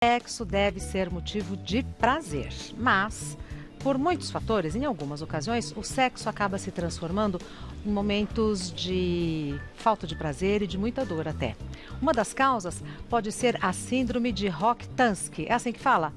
Sexo deve ser motivo de prazer, mas, por muitos fatores, em algumas ocasiões, o sexo acaba se transformando em momentos de falta de prazer e de muita dor até. Uma das causas pode ser a síndrome de Rokitansky. É assim que fala?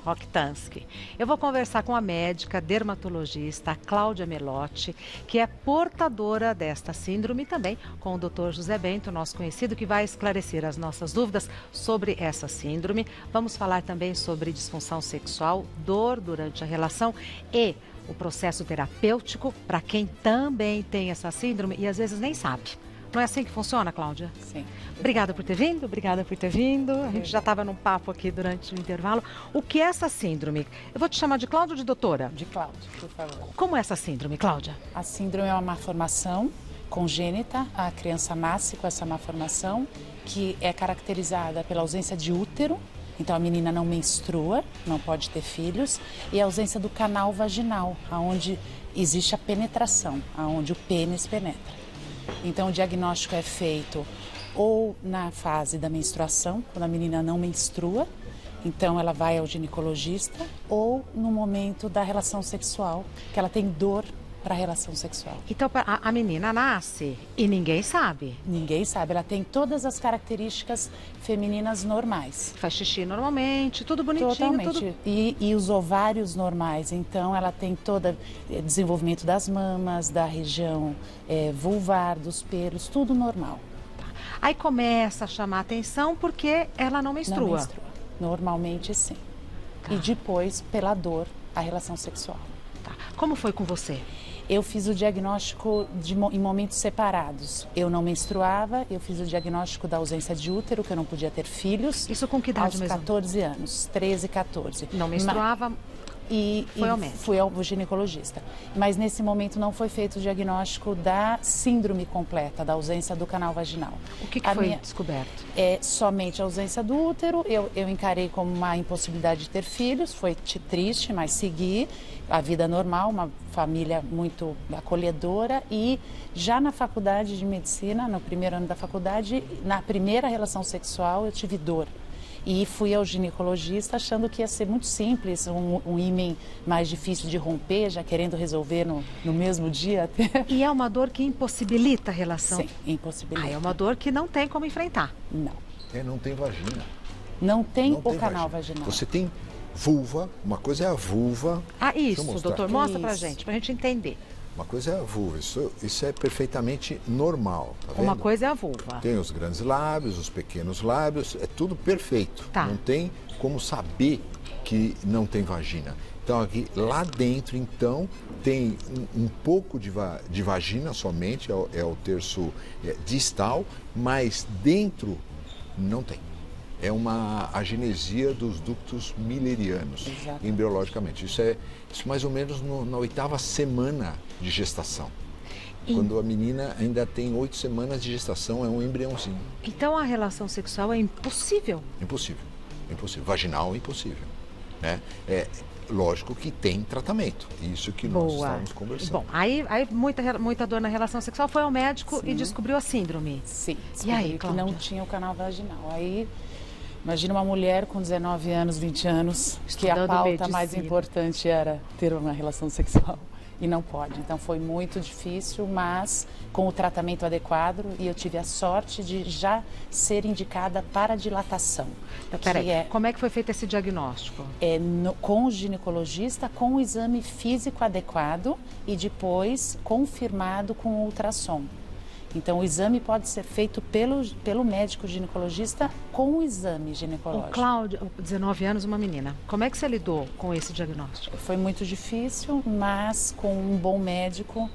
Rokitansky. Eu vou conversar com a médica dermatologista Cláudia Melotti, que é portadora desta síndrome, e também com o Dr. José Bento, nosso conhecido, que vai esclarecer as nossas dúvidas sobre essa síndrome. Vamos falar também sobre disfunção sexual, dor durante a relação e o processo terapêutico para quem também tem essa síndrome e às vezes nem sabe. Não é assim que funciona, Cláudia? Sim. Obrigada por ter vindo, obrigada por ter vindo. A gente já estava num papo aqui durante o intervalo. O que é essa síndrome? Eu vou te chamar de Cláudia ou de doutora? De Cláudia, por favor. Como é essa síndrome, Cláudia? A síndrome é uma malformação congênita. A criança nasce com essa malformação, que é caracterizada pela ausência de útero. Então a menina não menstrua, não pode ter filhos, e a ausência do canal vaginal, onde existe a penetração, onde o pênis penetra. Então o diagnóstico é feito ou na fase da menstruação, quando a menina não menstrua, então ela vai ao ginecologista, ou no momento da relação sexual, que ela tem dor para a relação sexual. Então a menina nasce e ninguém sabe. Ninguém sabe, ela tem todas as características femininas normais. Faz xixi normalmente, tudo bonitinho. Totalmente. Tudo... E os ovários normais, então ela tem todo desenvolvimento das mamas, da região vulvar, dos pelos, tudo normal. Tá. Aí começa a chamar a atenção porque ela não menstrua. Não menstrua. Normalmente sim. Tá. E depois, pela dor, a relação sexual. Tá. Como foi com você? Eu fiz o diagnóstico em momentos separados. Eu não menstruava, eu fiz o diagnóstico da ausência de útero, que eu não podia ter filhos. Isso com que idade aos mesmo? 14 anos, 13, 14. Não menstruava... Foi ao médico. Fui ao ginecologista. Mas nesse momento não foi feito o diagnóstico da síndrome completa, da ausência do canal vaginal. O que foi descoberto? É somente a ausência do útero. Eu encarei como uma impossibilidade de ter filhos. Foi triste, mas segui a vida normal, uma família muito acolhedora. E já na faculdade de medicina, no primeiro ano da faculdade, na primeira relação sexual, eu tive dor. E fui ao ginecologista achando que ia ser muito simples, um ímen mais difícil de romper, já querendo resolver no mesmo dia até. E é uma dor que impossibilita a relação? Sim, impossibilita. É uma dor que não tem como enfrentar? Não. Não tem vagina. Não tem o canal vaginal. Você tem vulva, uma coisa é a vulva. Isso, doutor, mostra pra gente entender. Uma coisa é a vulva, isso é perfeitamente normal, tá vendo? Uma coisa é a vulva. Tem os grandes lábios, os pequenos lábios, é tudo perfeito. Tá. Não tem como saber que não tem vagina. Então aqui, lá dentro, então, tem um pouco de vagina somente, é o terço distal, mas dentro não tem. É uma agenesia dos ductos milerianos, embriologicamente. Isso mais ou menos na 8ª semana de gestação. Quando a menina ainda tem 8 semanas de gestação, é um embriãozinho. Então a relação sexual é impossível? Impossível. Impossível. Vaginal, impossível. Né? É lógico que tem tratamento. Isso que nós estamos conversando. Bom, aí muita dor na relação sexual, foi ao médico e descobriu a síndrome. Sim, e aí, que não tinha o canal vaginal. Aí, imagina uma mulher com 19 anos, 20 anos, que a pauta mais importante era ter uma relação sexual. E não pode. Então foi muito difícil, mas com o tratamento adequado, e eu tive a sorte de já ser indicada para dilatação. Peraí, como é que foi feito esse diagnóstico? Com o ginecologista, com o exame físico adequado e depois confirmado com o ultrassom. Então, o exame pode ser feito pelo médico ginecologista com o exame ginecológico. Cláudia, 19 anos, uma menina. Como é que você lidou com esse diagnóstico? Foi muito difícil, mas com um bom médico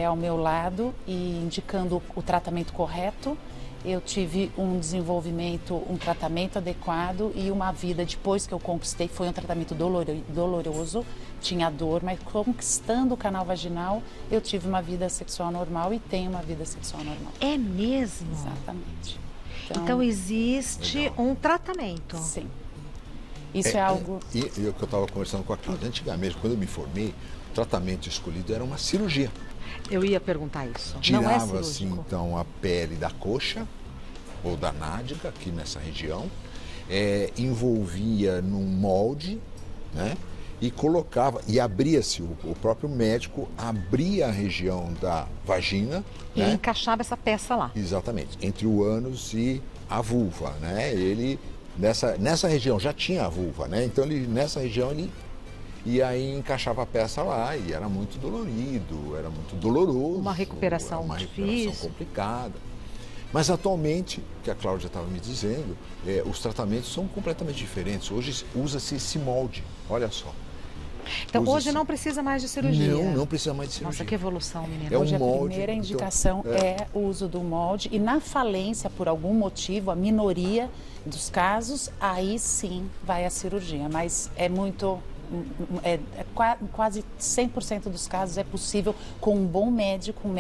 ao meu lado e indicando o tratamento correto, eu tive um desenvolvimento, um tratamento adequado e uma vida, depois que eu conquistei, foi um tratamento doloroso, tinha dor, mas conquistando o canal vaginal, eu tive uma vida sexual normal e tenho uma vida sexual normal. É mesmo? Exatamente. Então existe um tratamento? Sim. Isso é algo... E o que eu estava conversando com a Cláudia, antigamente, quando eu me formei, o tratamento escolhido era uma cirurgia. Eu ia perguntar isso. Tirava-se então a pele da coxa ou da nádega, aqui nessa região, envolvia num molde, né? E colocava, e abria-se, o próprio médico abria a região da vagina. E né? encaixava essa peça lá. Exatamente, entre o ânus e a vulva, né? Ele, nessa região já tinha a vulva, né? Então nessa região e aí encaixava a peça lá e era muito dolorido, era muito doloroso. Uma recuperação difícil. Complicada. Mas atualmente, que a Cláudia estava me dizendo, os tratamentos são completamente diferentes. Hoje usa-se esse molde, olha só. Então hoje não precisa mais de cirurgia. Não precisa mais de cirurgia. Nossa, que evolução, menina. Hoje molde, a primeira indicação é o uso do molde e na falência, por algum motivo, a minoria dos casos, aí sim vai a cirurgia. Mas é muito... quase 100% dos casos é possível com um bom médico,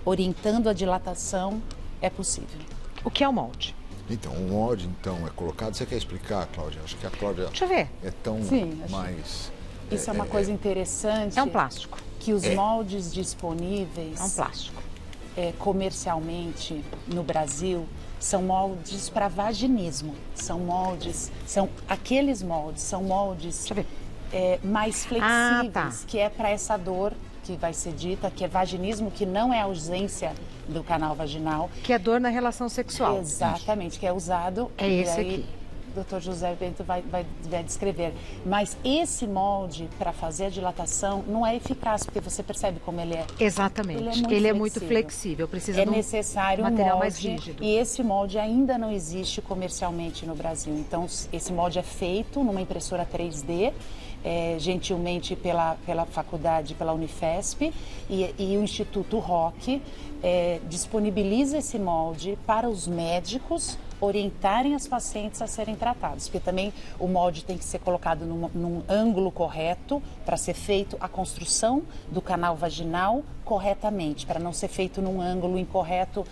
orientando a dilatação, é possível. O que é o molde? Então, o molde é colocado. Você quer explicar, Cláudia? Acho que a Cláudia Deixa eu ver. é tão Sim, mais... Isso é uma coisa interessante. É um plástico. Que os moldes disponíveis... É um plástico. Comercialmente no Brasil são moldes para vaginismo. São aqueles moldes, são moldes mais flexíveis, que é para essa dor que vai ser dita, que é vaginismo, que não é ausência do canal vaginal. Que é dor na relação sexual. Exatamente, que é usado. É esse aqui. O Dr. José Bento vai descrever. Mas esse molde, para fazer a dilatação, não é eficaz, porque você percebe como ele é. Exatamente. Ele é muito flexível. Precisa de um necessário material molde, mais rígido. E esse molde ainda não existe comercialmente no Brasil. Então, esse molde é feito numa impressora 3D, gentilmente pela faculdade, pela Unifesp, e o Instituto Rock disponibiliza esse molde para os médicos orientarem as pacientes a serem tratadas, porque também o molde tem que ser colocado num ângulo correto para ser feito a construção do canal vaginal corretamente, para não ser feito num ângulo incorreto,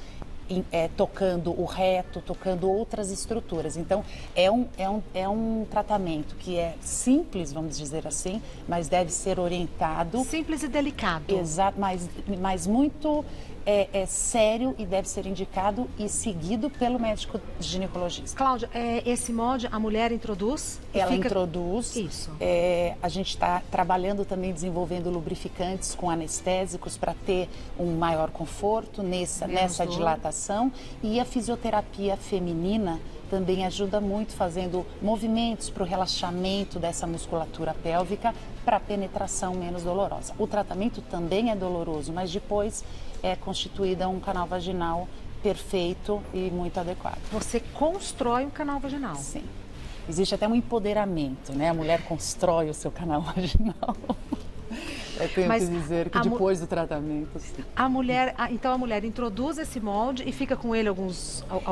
tocando o reto, tocando outras estruturas. Então, é um tratamento que é simples, vamos dizer assim, mas deve ser orientado. Simples e delicado. Exato, mas muito sério e deve ser indicado e seguido pelo médico ginecologista. Cláudia, esse molde a mulher introduz? Ela introduz. Isso. A gente está trabalhando também, desenvolvendo lubrificantes com anestésicos para ter um maior conforto nessa dilatação. E a fisioterapia feminina também ajuda muito, fazendo movimentos para o relaxamento dessa musculatura pélvica para penetração menos dolorosa. O tratamento também é doloroso, mas depois é constituída um canal vaginal perfeito e muito adequado. Você constrói um canal vaginal? Sim. Existe até um empoderamento, né? A mulher constrói o seu canal vaginal. Eu tenho que dizer que depois do tratamento... Sim. Então a mulher introduz esse molde e fica com ele algum...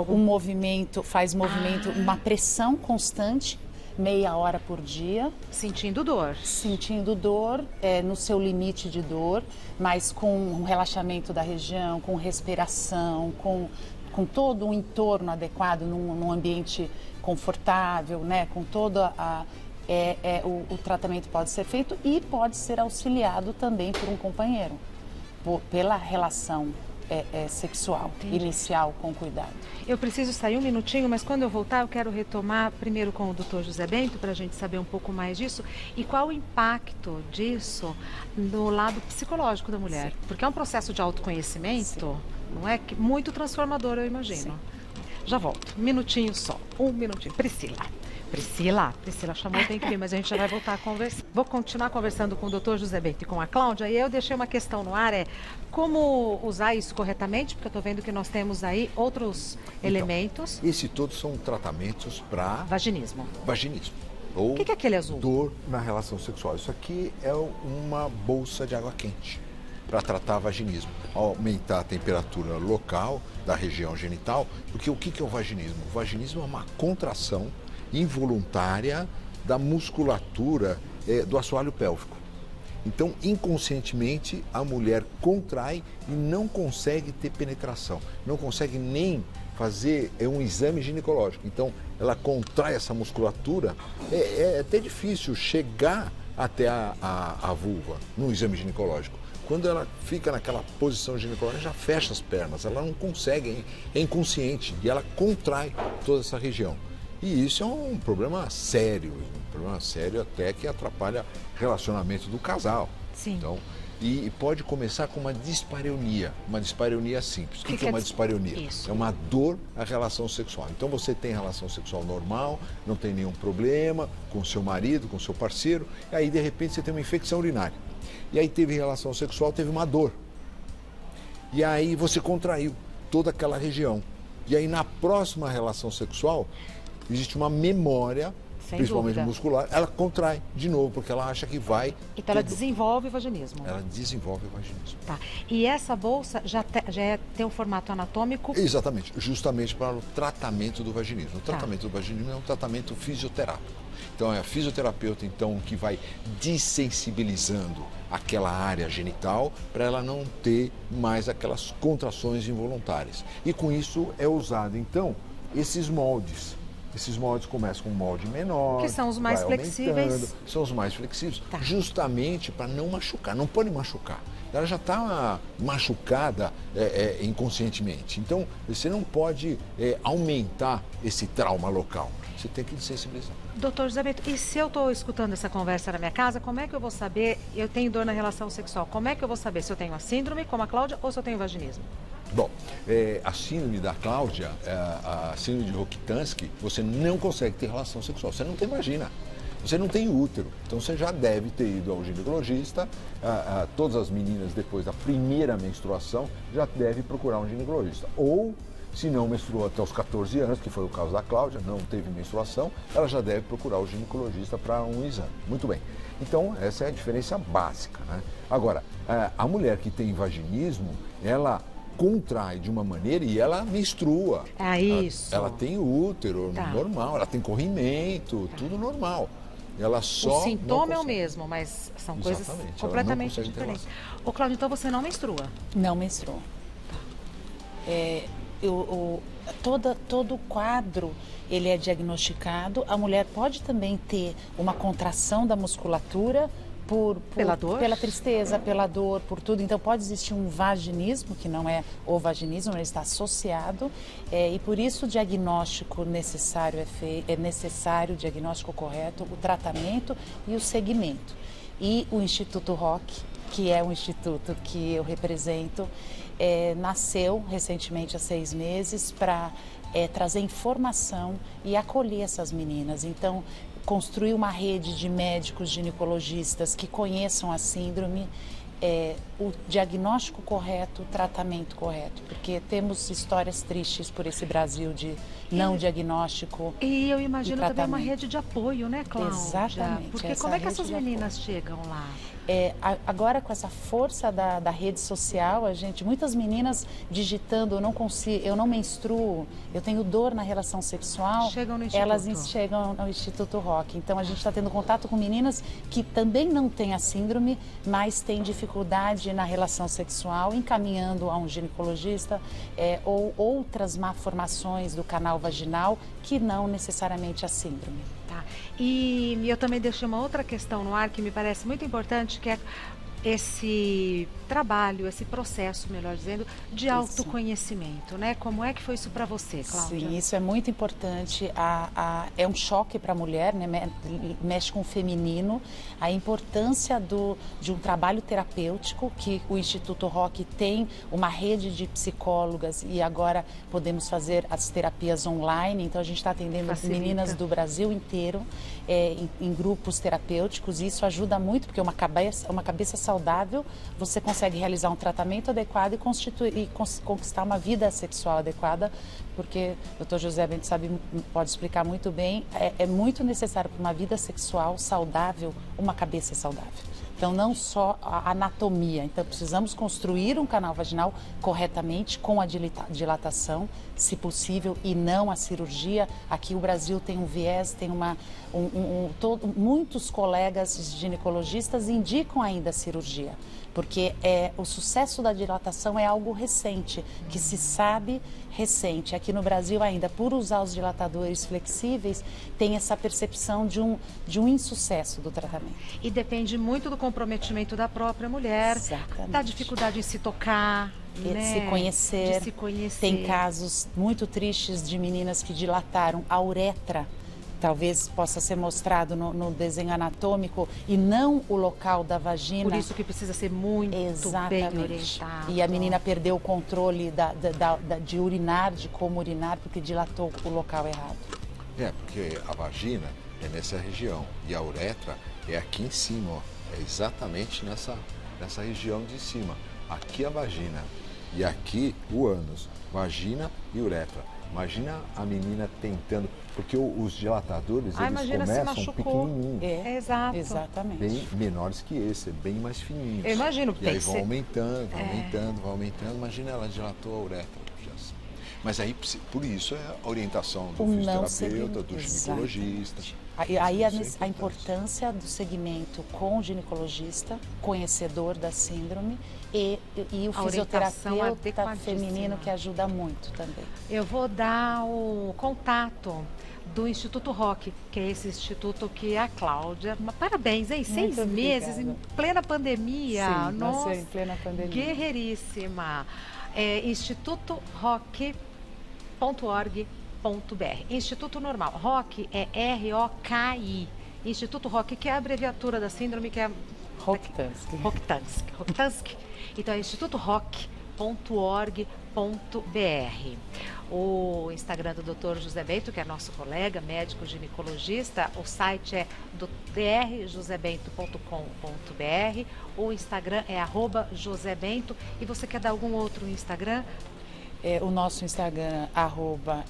Um movimento, faz movimento, uma pressão constante, meia hora por dia. Sentindo dor. Sentindo dor, no seu limite de dor, mas com um relaxamento da região, com respiração, com todo um entorno adequado, num ambiente confortável, né? Com toda o tratamento pode ser feito e pode ser auxiliado também por um companheiro, pela relação sexual. Entendi. Inicial com cuidado. Eu preciso sair um minutinho, mas quando eu voltar eu quero retomar primeiro com o Dr. José Bento para a gente saber um pouco mais disso e qual o impacto disso no lado psicológico da mulher. Sim. Porque é um processo de autoconhecimento, sim, não é? Muito transformador, eu imagino. Sim. Já volto, um minutinho só, um minutinho. Priscila chamou, tem que vir, mas a gente já vai voltar a conversar. Vou continuar conversando com o Dr. José Bento e com a Cláudia, e eu deixei uma questão no ar, como usar isso corretamente, porque eu estou vendo que nós temos aí outros elementos. Esses todos são tratamentos para... Vaginismo. Ou o que é aquele azul? Dor na relação sexual. Isso aqui é uma bolsa de água quente para tratar vaginismo, aumentar a temperatura local da região genital, porque o que é o vaginismo? O vaginismo é uma contração involuntária da musculatura do assoalho pélvico. Então, inconscientemente, a mulher contrai e não consegue ter penetração, não consegue nem fazer um exame ginecológico. Então, ela contrai essa musculatura, é até difícil chegar até a vulva no exame ginecológico. Quando ela fica naquela posição ginecológica, já fecha as pernas, ela não consegue, é inconsciente, e ela contrai toda essa região. E isso é um problema sério até que atrapalha o relacionamento do casal. Sim. Então, e pode começar com uma dispareunia simples. O que é uma dispareunia? Isso. É uma dor à relação sexual. Então você tem relação sexual normal, não tem nenhum problema com seu marido, com seu parceiro, e aí de repente você tem uma infecção urinária. E aí teve relação sexual, teve uma dor. E aí você contraiu toda aquela região. E aí na próxima relação sexual existe uma memória, sem principalmente dúvida, muscular, ela contrai de novo, porque ela acha que vai... Então ela desenvolve o vaginismo. Ela desenvolve o vaginismo. Tá. E essa bolsa já tem um formato anatômico? Exatamente, justamente para o tratamento do vaginismo. O tratamento do vaginismo é um tratamento fisioterápico. Então é a fisioterapeuta então que vai dessensibilizando aquela área genital para ela não ter mais aquelas contrações involuntárias. E com isso é usado então esses moldes. Esses moldes começam com um molde menor, que são os mais flexíveis. São os mais flexíveis, tá, justamente para não machucar, não pode machucar. Ela já está machucada inconscientemente. Então, você não pode aumentar esse trauma local. Você tem que desensibilizar. Doutor José Bento, e se eu estou escutando essa conversa na minha casa, como é que eu vou saber, eu tenho dor na relação sexual, como é que eu vou saber se eu tenho a síndrome, como a Cláudia, ou se eu tenho vaginismo? Bom, a síndrome da Cláudia, a síndrome de Rokitansky, você não consegue ter relação sexual, você não tem vagina, você não tem útero. Então você já deve ter ido ao ginecologista, todas as meninas depois da primeira menstruação já devem procurar um ginecologista. Ou, se não menstruou até os 14 anos, que foi o caso da Cláudia, não teve menstruação, ela já deve procurar o ginecologista para um exame. Muito bem. Então, essa é a diferença básica, né? Agora, a mulher que tem vaginismo, ela contrai de uma maneira e ela menstrua. Isso. Ela tem útero normal, ela tem corrimento, tudo normal. Ela só o sintoma é o mesmo, mas são coisas completamente diferentes. Ô, Cláudia, então você não menstrua? Não menstruo. Todo quadro ele é diagnosticado. A mulher pode também ter uma contração da musculatura pela dor? Pela tristeza, pela dor, por tudo. Então pode existir um vaginismo, que não é o vaginismo, ele está associado. E por isso o diagnóstico necessário é necessário, o diagnóstico correto, o tratamento e o segmento. E o Instituto ROC, que é um instituto que eu represento, nasceu recentemente há 6 meses para trazer informação e acolher essas meninas. Então, construir uma rede de médicos ginecologistas que conheçam a síndrome, o diagnóstico correto, o tratamento correto, porque temos histórias tristes por esse Brasil de não diagnóstico. E eu imagino também uma rede de apoio, né, Cláudia? Exatamente. Porque como é que essas meninas chegam lá? Agora com essa força da rede social, muitas meninas digitando, eu não consigo, eu não menstruo, eu tenho dor na relação sexual, elas chegam no Instituto ROC. Então a gente está tendo contato com meninas que também não têm a síndrome, mas têm dificuldade na relação sexual, encaminhando a um ginecologista ou outras malformações do canal vaginal que não necessariamente a síndrome. Tá. E eu também deixei uma outra questão no ar que me parece muito importante, que é esse trabalho, esse processo, melhor dizendo, de autoconhecimento, né? Como é que foi isso para você, Cláudia? Sim, isso é muito importante. É um choque para a mulher, né? Mexe com o feminino, a importância de um trabalho terapêutico, que o Instituto ROC tem uma rede de psicólogas e agora podemos fazer as terapias online. Então a gente está atendendo meninas do Brasil inteiro em grupos terapêuticos. E isso ajuda muito, porque uma cabeça saudável, você consegue realizar um tratamento adequado e conquistar uma vida sexual adequada, porque o Dr. José Bento pode explicar muito bem, é muito necessário para uma vida sexual saudável, uma cabeça saudável. Então, não só a anatomia. Então, precisamos construir um canal vaginal corretamente, com a dilatação, se possível, e não a cirurgia. Aqui o Brasil tem um viés, tem muitos colegas ginecologistas indicam ainda a cirurgia, porque o sucesso da dilatação é algo recente, que se sabe recente. Aqui no Brasil ainda, por usar os dilatadores flexíveis, tem essa percepção de um insucesso do tratamento. E depende muito do comprometimento da própria mulher, Exatamente. da dificuldade em se tocar, né? Se conhecer. De se conhecer. Tem casos muito tristes de meninas que dilataram a uretra. Talvez possa ser mostrado no desenho anatômico e não o local da vagina. Por isso que precisa ser muito bem orientado. E a menina perdeu o controle de urinar, de como urinar, porque dilatou o local errado. Porque a vagina é nessa região e a uretra é aqui em cima, ó. É exatamente nessa região de cima. Aqui a vagina e aqui o ânus. Vagina e uretra. Imagina a menina tentando, porque os dilatadores, eles começam pequenininhos. Exato. Exatamente. Bem menores que esse, bem mais fininhos. Eu imagino. E aí vão aumentando, vai aumentando. Imagina, ela dilatou a uretra. Mas aí, por isso, é a orientação do fisioterapeuta, do ginecologista. Aí a importância do segmento com o ginecologista, conhecedor da síndrome, e o fisioterapeuta feminino, que ajuda muito também. Eu vou dar o contato do Instituto Rock, que é esse instituto que a Cláudia... Parabéns, hein? Muito 6 meses, em plena pandemia. Sim, nossa, em plena pandemia. Guerreiríssima. institutorrock.org.br. Instituto Normal. Rock é R-O-K-I. Instituto Rock, que é a abreviatura da síndrome, que é... Rokitansky. Então, é institutorrock.org.br. O Instagram do Dr. José Bento, que é nosso colega, médico ginecologista, o site é drjosebento.com.br. O Instagram é @josebento. E você quer dar algum outro Instagram? O nosso Instagram,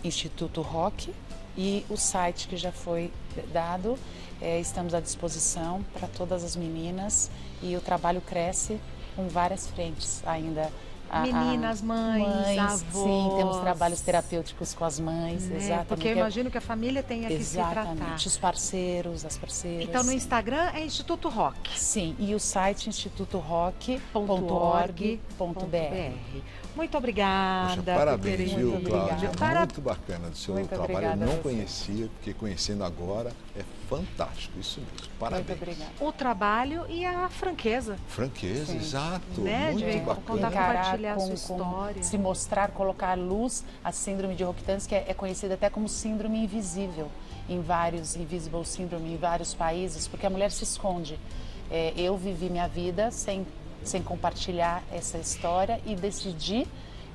Instituto Rock, e o site que já foi dado, estamos à disposição para todas as meninas, e o trabalho cresce com várias frentes ainda. Meninas, mães, avós. Sim, temos trabalhos terapêuticos com as mães, exatamente. Porque eu imagino que a família tenha que se tratar. Exatamente, os parceiros, as parceiras. Então, no Instagram é Instituto Rock. Sim, e o site institutorrock.org.br. Muito obrigada. Poxa, parabéns, viu, Cláudia? Parabéns. Muito bacana do seu Muito trabalho. obrigada Eu não a você. conhecia, porque conhecendo agora é fantástico, isso mesmo. Parabéns. Muito obrigada. O trabalho e a franqueza. Franqueza, Sim. exato. Né, Muito de bacana. contar, compartilhar a sua história. Se mostrar, colocar à luz a síndrome de Rokitansky, que é conhecida até como síndrome invisível invisible syndrome em vários países, porque a mulher se esconde. Eu vivi minha vida sem compartilhar essa história e decidi,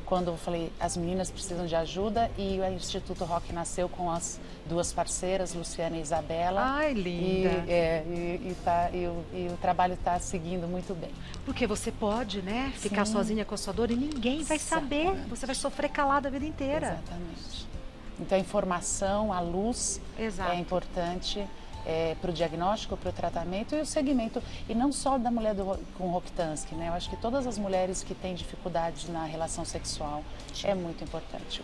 quando eu falei, as meninas precisam de ajuda, e o Instituto Rock nasceu com as duas parceiras, Luciana e Isabela. Ai, linda! E o trabalho está seguindo muito bem. Porque você pode, né, ficar sozinha com a sua dor e ninguém vai saber. Você vai sofrer calada a vida inteira. Exatamente. Então, a informação, a luz é importante para o diagnóstico, para o tratamento e o segmento. E não só da mulher com Rokitansky, né? Eu acho que todas as mulheres que têm dificuldades na relação sexual é muito importante.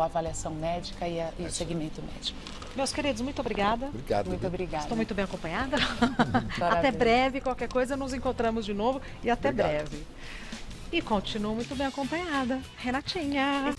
A avaliação médica e o segmento médico. Meus queridos, muito obrigada. Obrigado. Muito obrigada. Estou muito bem acompanhada. Até breve, qualquer coisa, nos encontramos de novo e até breve. E continuo muito bem acompanhada. Renatinha.